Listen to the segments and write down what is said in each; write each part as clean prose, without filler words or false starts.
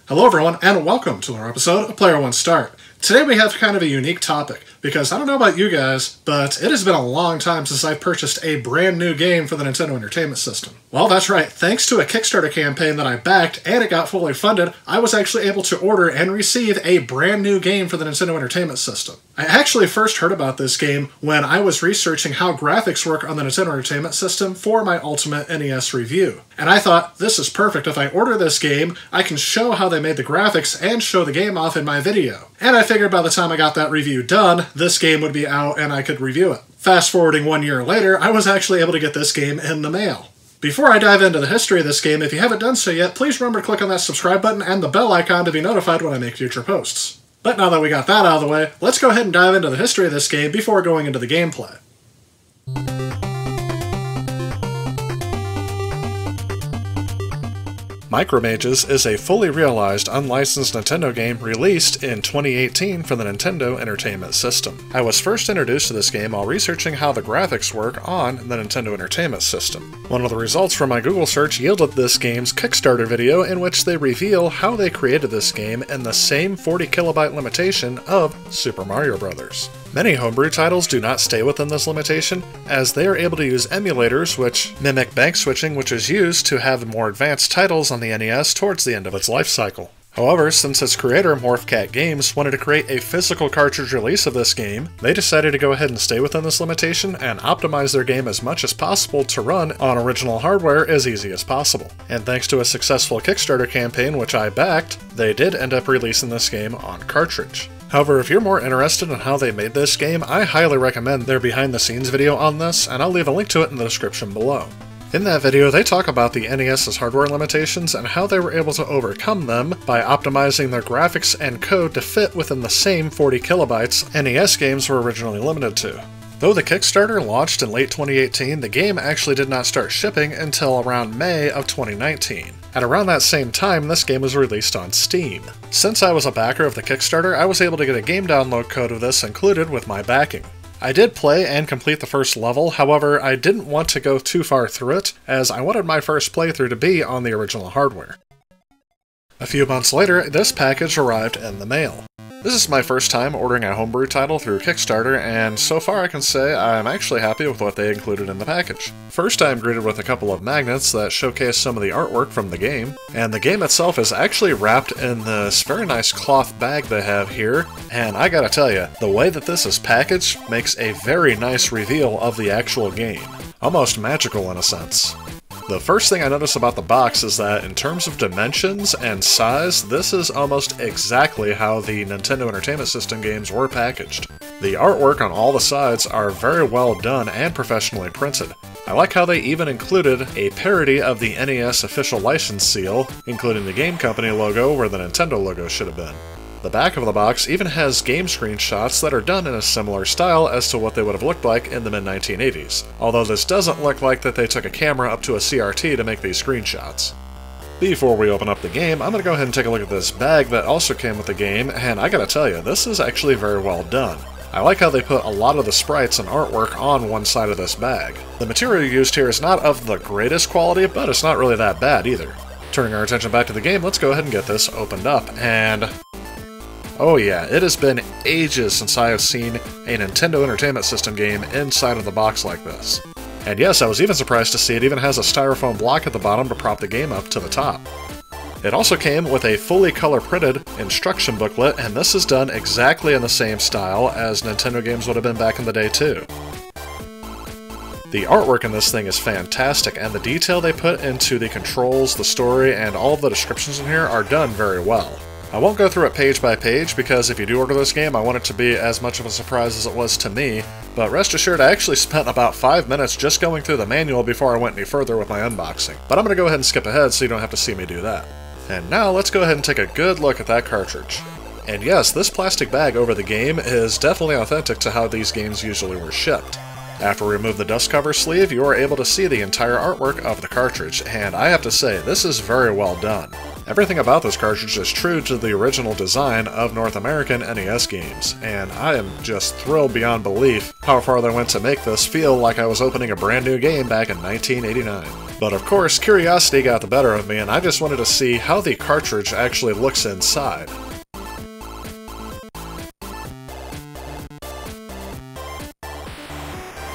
Hello everyone, and welcome to our episode of Player One Start. Today we have kind of a unique topic, because I don't know about you guys, but it has been a long time since I've purchased a brand new game for the Nintendo Entertainment System. Well, that's right, thanks to a Kickstarter campaign that I backed and it got fully funded, I was actually able to order and receive a brand new game for the Nintendo Entertainment System. I actually first heard about this game when I was researching how graphics work on the Nintendo Entertainment System for my Ultimate NES review. And I thought, this is perfect, if I order this game, I can show how they made the graphics and show the game off in my video. And I figured by the time I got that review done, this game would be out and I could review it. Fast forwarding 1 year later, I was actually able to get this game in the mail. Before I dive into the history of this game, if you haven't done so yet, please remember to click on that subscribe button and the bell icon to be notified when I make future posts. But now that we got that out of the way, let's go ahead and dive into the history of this game before going into the gameplay. Micromages is a fully realized, unlicensed Nintendo game released in 2018 for the Nintendo Entertainment System. I was first introduced to this game while researching how the graphics work on the Nintendo Entertainment System. One of the results from my Google search yielded this game's Kickstarter video in which they reveal how they created this game in the same 40 kilobyte limitation of Super Mario Bros. Many homebrew titles do not stay within this limitation, as they are able to use emulators which mimic bank switching, which is used to have more advanced titles on the NES towards the end of its life cycle. However, since its creator, Morphcat Games, wanted to create a physical cartridge release of this game, they decided to go ahead and stay within this limitation and optimize their game as much as possible to run on original hardware as easy as possible. And thanks to a successful Kickstarter campaign which I backed, they did end up releasing this game on cartridge. However, if you're more interested in how they made this game, I highly recommend their behind the scenes video on this, and I'll leave a link to it in the description below. In that video, they talk about the NES's hardware limitations and how they were able to overcome them by optimizing their graphics and code to fit within the same 40 kilobytes NES games were originally limited to. Though the Kickstarter launched in late 2018, the game actually did not start shipping until around May of 2019. At around that same time, this game was released on Steam. Since I was a backer of the Kickstarter, I was able to get a game download code of this included with my backing. I did play and complete the first level, however, I didn't want to go too far through it, as I wanted my first playthrough to be on the original hardware. A few months later, this package arrived in the mail. This is my first time ordering a homebrew title through Kickstarter, and so far I can say I'm actually happy with what they included in the package. First, I'm greeted with a couple of magnets that showcase some of the artwork from the game, and the game itself is actually wrapped in this very nice cloth bag they have here, and I gotta tell you, the way that this is packaged makes a very nice reveal of the actual game. Almost magical in a sense. The first thing I notice about the box is that in terms of dimensions and size, this is almost exactly how the Nintendo Entertainment System games were packaged. The artwork on all the sides are very well done and professionally printed. I like how they even included a parody of the NES official license seal, including the game company logo where the Nintendo logo should have been. The back of the box even has game screenshots that are done in a similar style as to what they would have looked like in the mid-1980s, although this doesn't look like that they took a camera up to a CRT to make these screenshots. Before we open up the game, I'm going to go ahead and take a look at this bag that also came with the game, and I gotta tell you, this is actually very well done. I like how they put a lot of the sprites and artwork on one side of this bag. The material used here is not of the greatest quality, but it's not really that bad either. Turning our attention back to the game, let's go ahead and get this opened up, and oh yeah, it has been ages since I have seen a Nintendo Entertainment System game inside of the box like this. And yes, I was even surprised to see it even has a styrofoam block at the bottom to prop the game up to the top. It also came with a fully color-printed instruction booklet, and this is done exactly in the same style as Nintendo games would have been back in the day too. The artwork in this thing is fantastic, and the detail they put into the controls, the story, and all of the descriptions in here are done very well. I won't go through it page by page, because if you do order this game, I want it to be as much of a surprise as it was to me, but rest assured I actually spent about 5 minutes just going through the manual before I went any further with my unboxing. But I'm going to go ahead and skip ahead so you don't have to see me do that. And now let's go ahead and take a good look at that cartridge. And yes, this plastic bag over the game is definitely authentic to how these games usually were shipped. After we remove the dust cover sleeve, you are able to see the entire artwork of the cartridge, and I have to say, this is very well done. Everything about this cartridge is true to the original design of North American NES games, and I am just thrilled beyond belief how far they went to make this feel like I was opening a brand new game back in 1989. But of course, curiosity got the better of me, and I just wanted to see how the cartridge actually looks inside.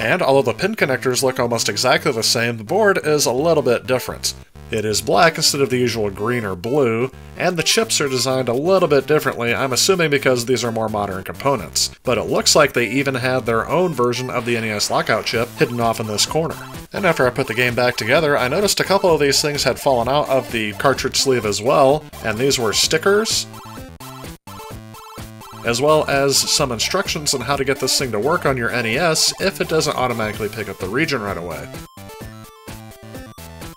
And although the pin connectors look almost exactly the same, the board is a little bit different. It is black instead of the usual green or blue, and the chips are designed a little bit differently, I'm assuming because these are more modern components. But it looks like they even had their own version of the NES lockout chip hidden off in this corner. And after I put the game back together, I noticed a couple of these things had fallen out of the cartridge sleeve as well, and these were stickers, as well as some instructions on how to get this thing to work on your NES if it doesn't automatically pick up the region right away.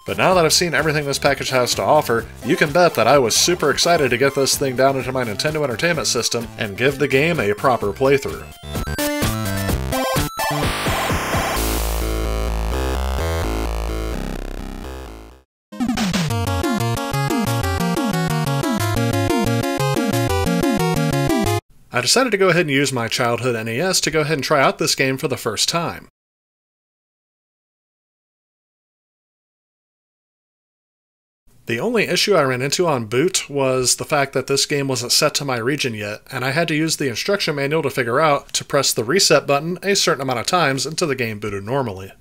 But now that I've seen everything this package has to offer, you can bet that I was super excited to get this thing down into my Nintendo Entertainment System and give the game a proper playthrough. I decided to go ahead and use my childhood NES to go ahead and try out this game for the first time. The only issue I ran into on boot was the fact that this game wasn't set to my region yet, and I had to use the instruction manual to figure out to press the reset button a certain amount of times until the game booted normally.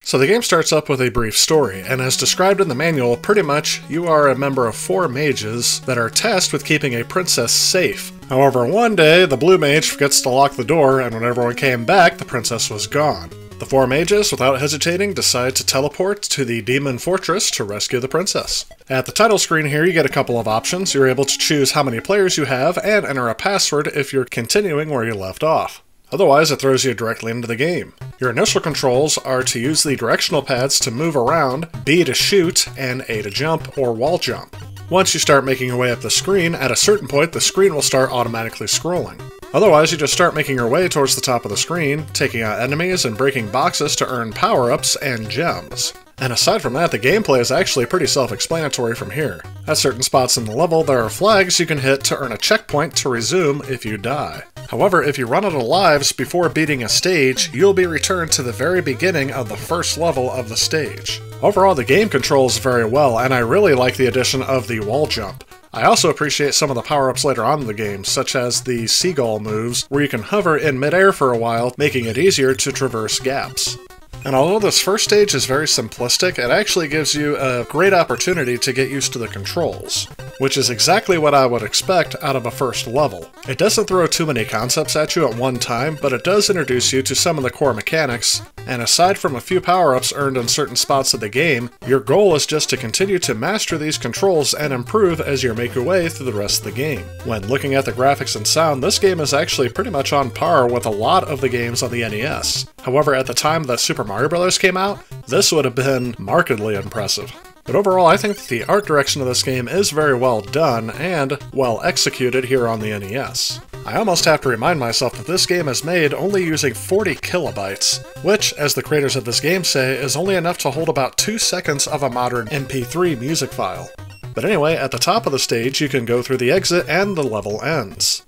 So the game starts up with a brief story, and as described in the manual, pretty much you are a member of 4 mages that are tasked with keeping a princess safe. However, one day the blue mage forgets to lock the door, and when everyone came back, the princess was gone. The 4 mages, without hesitating, decide to teleport to the Demon Fortress to rescue the princess. At the title screen here, you get a couple of options. You're able to choose how many players you have, and enter a password if you're continuing where you left off. Otherwise, it throws you directly into the game. Your initial controls are to use the directional pads to move around, B to shoot, and A to jump or wall jump. Once you start making your way up the screen, at a certain point the screen will start automatically scrolling. Otherwise, you just start making your way towards the top of the screen, taking out enemies and breaking boxes to earn power-ups and gems. And aside from that, the gameplay is actually pretty self-explanatory from here. At certain spots in the level, there are flags you can hit to earn a checkpoint to resume if you die. However, if you run out of lives before beating a stage, you'll be returned to the very beginning of the first level of the stage. Overall, the game controls very well, and I really like the addition of the wall jump. I also appreciate some of the power-ups later on in the game, such as the seagull moves, where you can hover in midair for a while, making it easier to traverse gaps. And although this first stage is very simplistic, it actually gives you a great opportunity to get used to the controls, which is exactly what I would expect out of a first level. It doesn't throw too many concepts at you at one time, but it does introduce you to some of the core mechanics, and aside from a few power-ups earned in certain spots of the game, your goal is just to continue to master these controls and improve as you make your way through the rest of the game. When looking at the graphics and sound, this game is actually pretty much on par with a lot of the games on the NES. However, at the time that Super Mario Bros. Came out, this would have been markedly impressive. But overall, I think that the art direction of this game is very well done and well executed here on the NES. I almost have to remind myself that this game is made only using 40 kilobytes, which, as the creators of this game say, is only enough to hold about 2 seconds of a modern MP3 music file. But anyway, at the top of the stage you can go through the exit and the level ends.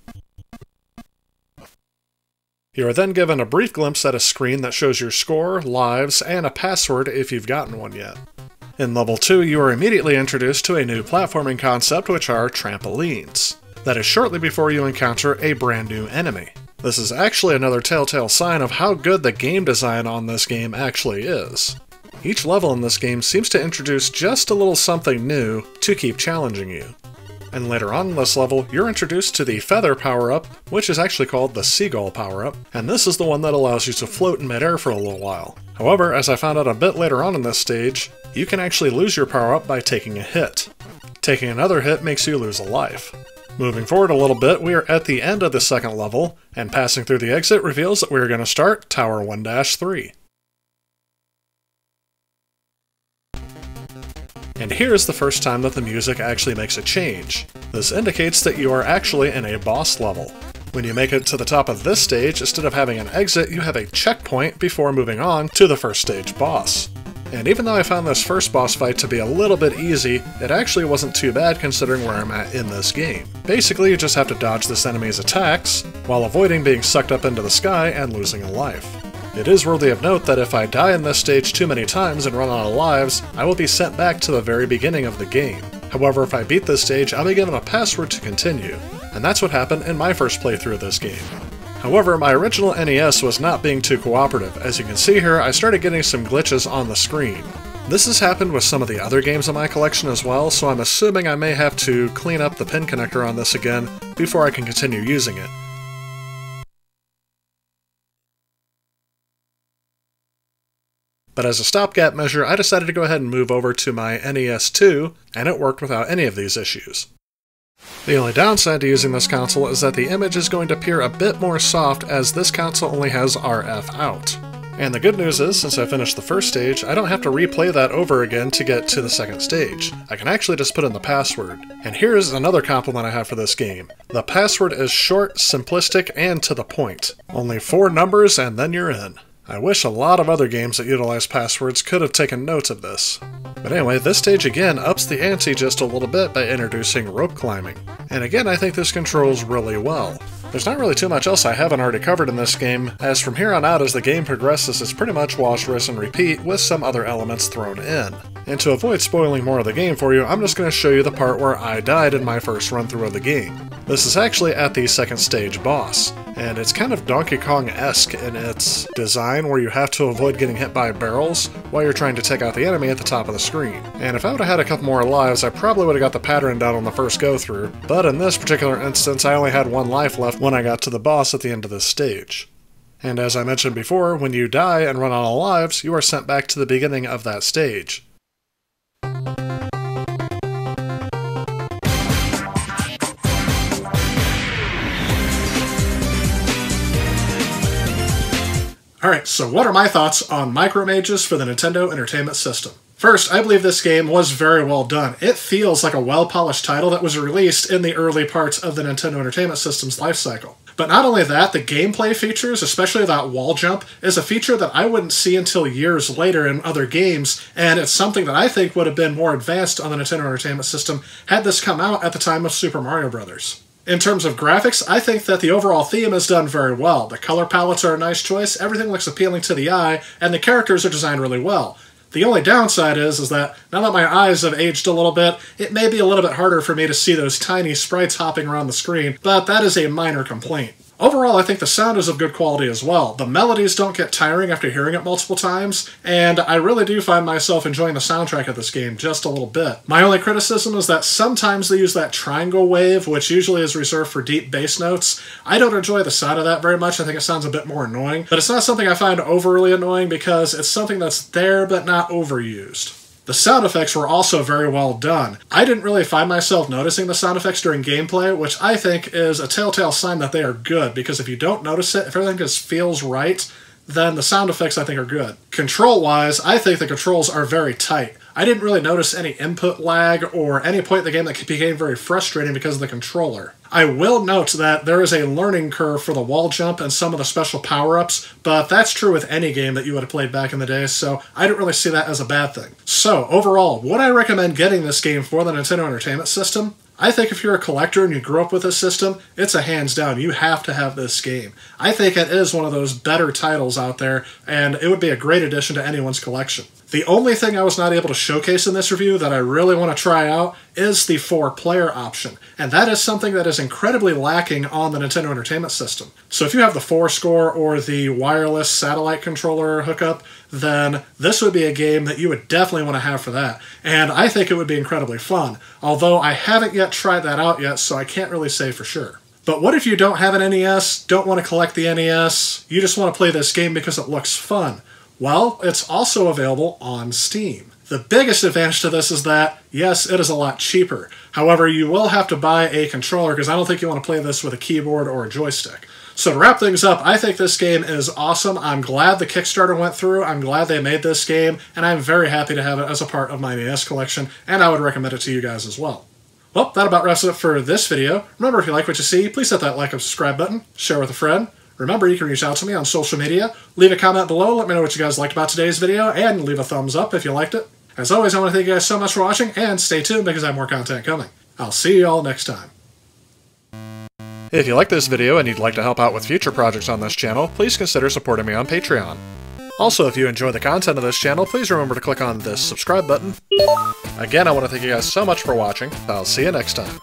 You are then given a brief glimpse at a screen that shows your score, lives, and a password if you've gotten one yet. In Level 2, you are immediately introduced to a new platforming concept, which are trampolines. That is shortly before you encounter a brand new enemy. This is actually another telltale sign of how good the game design on this game actually is. Each level in this game seems to introduce just a little something new to keep challenging you. And later on in this level, you're introduced to the feather power-up, which is actually called the seagull power-up, and this is the one that allows you to float in midair for a little while. However, as I found out a bit later on in this stage, you can actually lose your power-up by taking a hit. Taking another hit makes you lose a life. Moving forward a little bit, we are at the end of the second level, and passing through the exit reveals that we are going to start Tower 1-3. And here's the first time that the music actually makes a change. This indicates that you are actually in a boss level. When you make it to the top of this stage, instead of having an exit, you have a checkpoint before moving on to the first stage boss. And even though I found this first boss fight to be a little bit easy, it actually wasn't too bad considering where I'm at in this game. Basically, you just have to dodge this enemy's attacks, while avoiding being sucked up into the sky and losing a life. It is worthy of note that if I die in this stage too many times and run out of lives, I will be sent back to the very beginning of the game. However, if I beat this stage, I'll be given a password to continue, and that's what happened in my first playthrough of this game. However, my original NES was not being too cooperative. As you can see here, I started getting some glitches on the screen. This has happened with some of the other games in my collection as well, so I'm assuming I may have to clean up the pin connector on this again before I can continue using it. But as a stopgap measure, I decided to go ahead and move over to my NES 2, and it worked without any of these issues. The only downside to using this console is that the image is going to appear a bit more soft as this console only has RF out. And the good news is, since I finished the first stage, I don't have to replay that over again to get to the second stage. I can actually just put in the password. And here's another compliment I have for this game. The password is short, simplistic, and to the point. Only 4 numbers and then you're in. I wish a lot of other games that utilize passwords could have taken note of this. But anyway, this stage again ups the ante just a little bit by introducing rope climbing. And again, I think this controls really well. There's not really too much else I haven't already covered in this game, as from here on out as the game progresses it's pretty much wash, rinse, and repeat with some other elements thrown in. And to avoid spoiling more of the game for you, I'm just going to show you the part where I died in my first run through of the game. This is actually at the second stage boss, and it's kind of Donkey Kong-esque in its design where you have to avoid getting hit by barrels while you're trying to take out the enemy at the top of the screen. And if I would have had a couple more lives, I probably would have got the pattern down on the first go through, but in this particular instance I only had 1 life left when I got to the boss at the end of this stage. And as I mentioned before, when you die and run out of lives, you are sent back to the beginning of that stage. Alright, so what are my thoughts on Micro Mages for the Nintendo Entertainment System? First, I believe this game was very well done. It feels like a well-polished title that was released in the early parts of the Nintendo Entertainment System's life cycle. But not only that, the gameplay features, especially that wall jump, is a feature that I wouldn't see until years later in other games, and it's something that I think would have been more advanced on the Nintendo Entertainment System had this come out at the time of Super Mario Bros. In terms of graphics, I think that the overall theme is done very well. The color palettes are a nice choice, everything looks appealing to the eye, and the characters are designed really well. The only downside is that now that my eyes have aged a little bit, it may be a little bit harder for me to see those tiny sprites hopping around the screen, but that is a minor complaint. Overall, I think the sound is of good quality as well. The melodies don't get tiring after hearing it multiple times, and I really do find myself enjoying the soundtrack of this game just a little bit. My only criticism is that sometimes they use that triangle wave, which usually is reserved for deep bass notes. I don't enjoy the sound of that very much. I think it sounds a bit more annoying, but it's not something I find overly annoying because it's something that's there but not overused. The sound effects were also very well done. I didn't really find myself noticing the sound effects during gameplay, which I think is a telltale sign that they are good, because if you don't notice it, if everything just feels right, then the sound effects I think are good. Control-wise, I think the controls are very tight. I didn't really notice any input lag or any point in the game that became very frustrating because of the controller. I will note that there is a learning curve for the wall jump and some of the special power-ups, but that's true with any game that you would have played back in the day, so I don't really see that as a bad thing. So, overall, would I recommend getting this game for the Nintendo Entertainment System? I think if you're a collector and you grew up with this system, it's a hands down. You have to have this game. I think it is one of those better titles out there, and it would be a great addition to anyone's collection. The only thing I was not able to showcase in this review that I really want to try out is the 4-player option, and that is something that is incredibly lacking on the Nintendo Entertainment System. So if you have the 4-score or the wireless satellite controller hookup, then this would be a game that you would definitely want to have for that, and I think it would be incredibly fun, although I haven't yet tried that out yet, so I can't really say for sure. But what if you don't have an NES, don't want to collect the NES, you just want to play this game because it looks fun? Well, it's also available on Steam. The biggest advantage to this is that, yes, it is a lot cheaper. However, you will have to buy a controller because I don't think you want to play this with a keyboard or a joystick. So to wrap things up, I think this game is awesome. I'm glad the Kickstarter went through. I'm glad they made this game, and I'm very happy to have it as a part of my NES collection, and I would recommend it to you guys as well. Well, that about wraps it up for this video. Remember, if you like what you see, please hit that like and subscribe button, share with a friend. Remember, you can reach out to me on social media, leave a comment below, let me know what you guys liked about today's video, and leave a thumbs up if you liked it. As always, I want to thank you guys so much for watching, and stay tuned because I have more content coming. I'll see you all next time. If you like this video and you'd like to help out with future projects on this channel, please consider supporting me on Patreon. Also, if you enjoy the content of this channel, please remember to click on this subscribe button. Again, I want to thank you guys so much for watching. I'll see you next time.